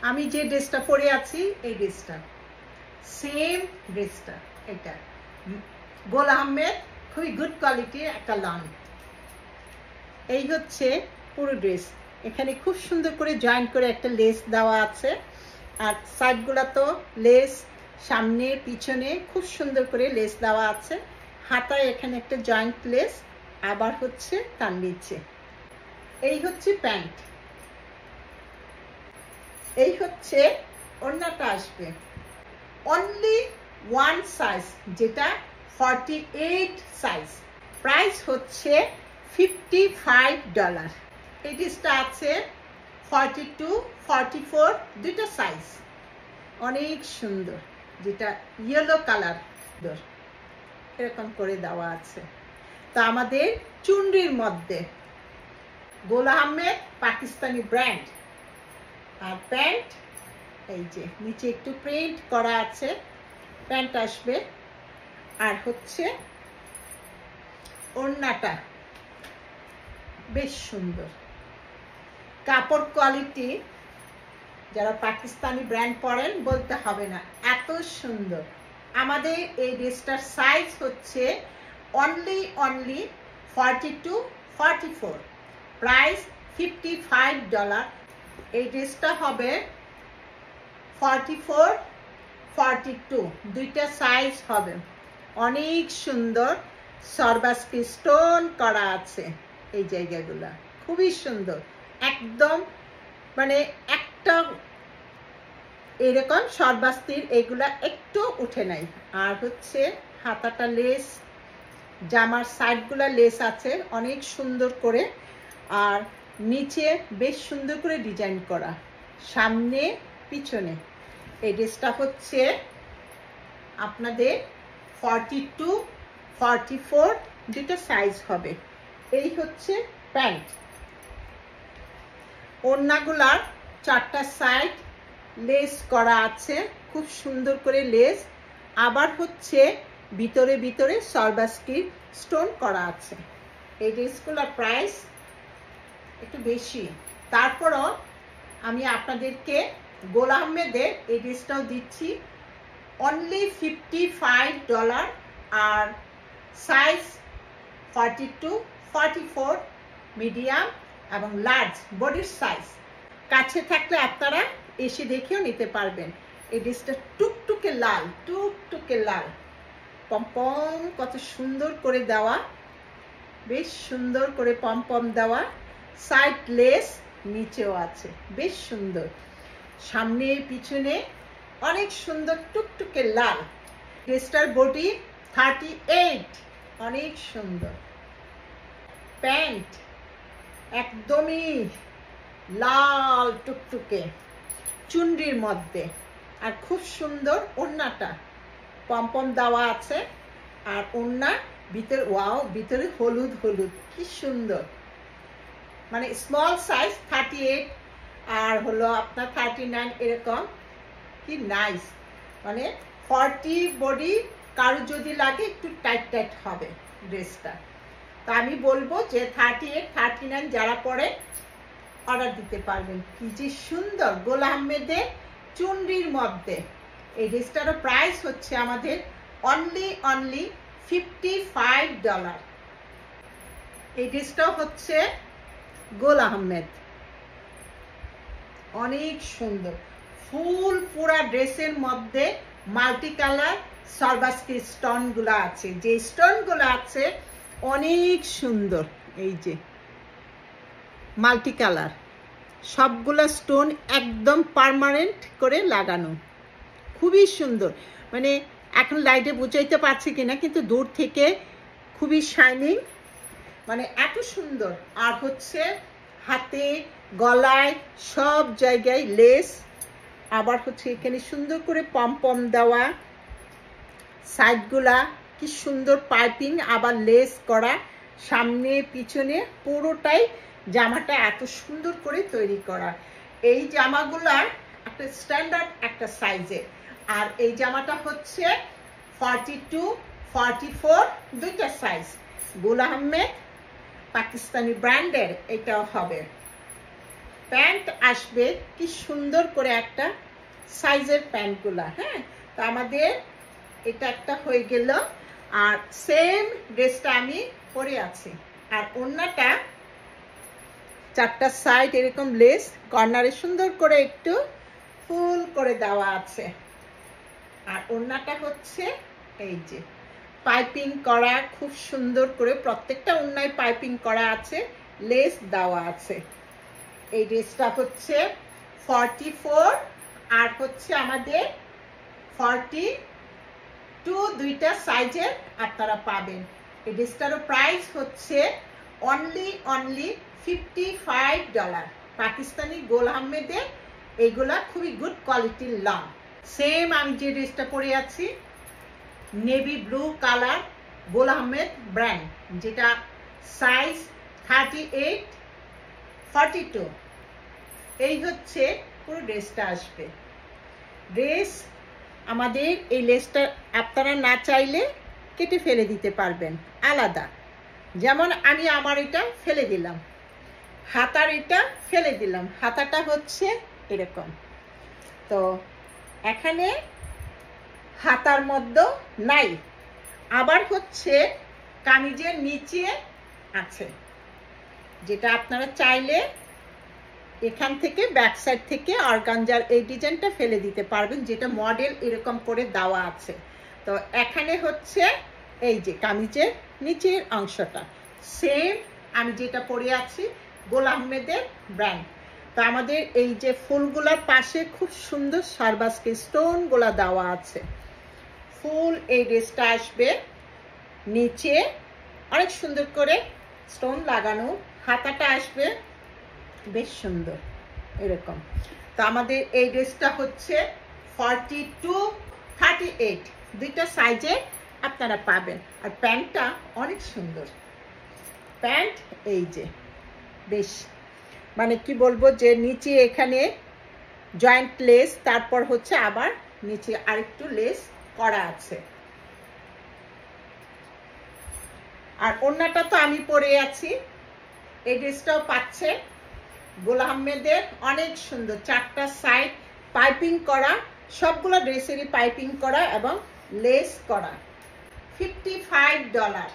আমি যে ড্রেসটা পরে আছি এই ড্রেসটা সেম ড্রেসটা, এটা গোল আহমেদ, খুবই গুড কোয়ালিটির একটা লন। এই হচ্ছে পুরো ড্রেস। এখানে খুব সুন্দর করে জয়েন করে একটা লেস দেওয়া আছে, আর সাইডগুলো তো লেস, সামনে পিছনে খুব সুন্দর করে লেস দেওয়া আছে। হাতায় এখানে একটা জয়েন্ট লেস, আবার হচ্ছে তার নিচে। এই হচ্ছে প্যান্ট, এই হচ্ছে ওড়নাটা আসবে অনলি ওয়ান সাইজ, যেটা 48 সাইজ। প্রাইস হচ্ছে $55। এই ড্রেসটা আছে 42, 44 দুইটা সাইজ, অনেক সুন্দর। যেটা ইয়েলো কালার এরকম করে দেওয়া আছে। তা আমাদের চুনরির মধ্যে গোল আহমেদ পাকিস্তানি ব্র্যান্ড। আর প্যান্ট এই যে নিচে একটু প্রিন্ট করা আছে, প্যান্ট আসবে। আর হচ্ছে ওড়নাটা বেশ সুন্দর, কাপড় কোয়ালিটি যারা পাকিস্তানি ব্র্যান্ড পরেন বলতে হবে না, এত সুন্দর। আমাদের এই ড্রেসটার সাইজ হচ্ছে অনলি 42, 44, প্রাইস $55। এই ড্রেসটা হবে 44, 42 দুইটা সাইজ হবে, অনেক সুন্দর। সরবাস্কি স্টোন করা আছে এই জায়গাগুলা, খুবই সুন্দর। একদম মানে একটা এরকম সরবাস্তির এগুলা একটু উঠে নাই। আর হচ্ছে হাতাটা লেস, জামার সাইডগুলা লেস আছে অনেক সুন্দর করে, আর নিচে বেশ সুন্দর করে ডিজাইন করা, সামনে পিছনে। এই ড্রেসটা হচ্ছে আপনাদের 42, 44 দুটো সাইজ হবে। এই হচ্ছে প্যান্ট। ওড়নাগুলার চারটা সাইড লেস করা আছে, খুব সুন্দর করে লেস, আবার হচ্ছে ভিতরে ভিতরে সরবাস্কির স্টোন করা আছে। এই ড্রেসগুলোর প্রাইস একটু বেশি, তারপরও আমি আপনাদেরকে গোল আহমেদের এই ড্রেসটাও দিচ্ছি অনলি $55। আর সাইজ 42, 44 মিডিয়াম এবং লার্জ বডির সাইজ। কাছে থাকলে আপনারা এসে দেখেও নিতে পারবেন। এই ড্রেসটা টুকটুকে লাল, টুকটুকে লাল, পমপম কত সুন্দর করে দেওয়া, বেশ সুন্দর করে পমপম দেওয়া, সাইড লেস নিচেও আছে, বেশ সুন্দর। সামনে পিছনে অনেক সুন্দর টুকটুকে লাল। ড্রেসটার বডি 38, অনেক সুন্দর। প্যান্ট একদমই লাল টুকটুকে চুনরির মধ্যে, আর খুব সুন্দর ওড়নাটা পমপম দেওয়া আছে। আর ওড়না ভিতরে, ওয়াও, ভিতরে হলুদ হলুদ, কি সুন্দর। মানে স্মল সাইজ 38 আর হলো আপনার 39, এরকম কি নাইস। মানে 40 বডি কারো যদি লাগে একটু টাইট টাইট হবে ড্রেসটা। তা আমি বলবো যে 38, 39 যারা পরে অর্ডার দিতে পারবেন। কি যে সুন্দর গোল আহমেদের চুনরির মধ্যে। এই ড্রেসটারও প্রাইস হচ্ছে আমাদের অনলি $55। এই ড্রেসটাও হচ্ছে গোল আহমেদ, অনেক সুন্দর। ফুল পুরা ড্রেসের মধ্যে মাল্টি কালার সরবাস্কি স্টোন গুলা আছে, যে স্টোন গুলো আছে অনেক সুন্দর। এই যে মাল্টি কালার সবগুলা স্টোন একদম পার্মানেন্ট করে লাগানো, খুবই সুন্দর। মানে এখন লাইটে বুঝাইতে পারছি কিনা, কিন্তু দূর থেকে খুবই শাইনিং, মানে এত সুন্দর। আর হচ্ছে হাতে গলায় সব জায়গায় লেস, আবার হচ্ছে এখানে সুন্দর করে পমপম দেওয়া, সাইডগুলা কি সুন্দর পাইপিং, আবার লেস করা, সামনে পিছনে পুরোটাই জামাটা এত সুন্দর করে তৈরি করা। এই জামাগুলার একটা স্ট্যান্ডার্ড একটা সাইজের। আর এই জামাটা হচ্ছে 42, 44 দুইটা সাইজ। গোল আহমেদ পাকিস্তানি ব্র্যান্ডের এটাও হবে। প্যান্ট আসবে কি সুন্দর করে একটা সাইজের প্যান্টগুলা। হ্যাঁ, তো আমাদের এটা একটা হয়ে গেল। আর সেম ড্রেসটা আমি পরে আছি। আর ওড়নাটা চারটা সাইড এরকম লেস কর্নারে সুন্দর করে একটু ফুল করে দেওয়া আছে। আর ওড়নাটা হচ্ছে এই যে পাইপিং করা, খুব সুন্দর করে প্রত্যেকটা ওড়নায় পাইপিং করা আছে, লেস দেওয়া আছে। এই ড্রেসটা হচ্ছে 44 আর হচ্ছে আমাদের 42, দুইটা সাইজের আপনারা পাবেন। এই ড্রেসটারও প্রাইস হচ্ছে অনলি $55। পাকিস্তানি গোল আহমেদের এইগুলা খুবই গুড কোয়ালিটির লং। সেম আমি যে ড্রেসটা পরে আছি নেভি ব্লু কালার, গোল আহমেদ ব্র্যান্ড, যেটা সাইজ 38, 42। এই হচ্ছে পুরো ড্রেসটা আসবে। ড্রেস আমাদের এই লেসটা আপনারা না চাইলে কেটে ফেলে দিতে পারবেন আলাদা, যেমন আমি আমার এটা ফেলে দিলাম, হাতার এটা ফেলে দিলাম, হাতাটা হচ্ছে এরকম। তো এখানে হাতার মধ্যে নাই, আবার হচ্ছে কামিজের নিচে আছে, যেটা আপনারা চাইলে এখান থেকে ব্যাক সাইড থেকে অর্গানজার এই ডিজাইনটা ফেলে দিতে পারবেন, যেটা মডেল এরকম করে দেওয়া আছে। তো এখানে হচ্ছে এই যে কামিজের নিচের অংশটা সেম আমি যেটা পরে আছি গোল আহমেদের ব্র্যান্ড। তো আমাদের এই যে ফুলগুলার পাশে খুব সুন্দর সারবাস্কি স্টোন গুলা দেওয়া আছে। ফুল এই ড্রেসটা আসবে নিচে অনেক সুন্দর করে স্টোন লাগানো, হাতাটা আসবে বেশ সুন্দর এরকম। তো আমাদের এই ড্রেসটা হচ্ছে 42, 38 দুইটা সাইজে আপনারা পাবেন। আর প্যান্টটা অনেক সুন্দর, প্যান্ট এই যে বেশ মানে কি বলবো যে নিচে এখানে জয়েন্ট লেস, তারপর হচ্ছে আবার নিচে আরেকটু লেস করা আছে। আর ওড়নাটা তো আমি পরে আছি, এই ড্রেসটাও পাচ্ছে গোল আহমেদের, অনেক সুন্দর, চারটা সাইড পাইপিং করা, সবগুলো ড্রেসেরই পাইপিং করা এবং লেস করা। $55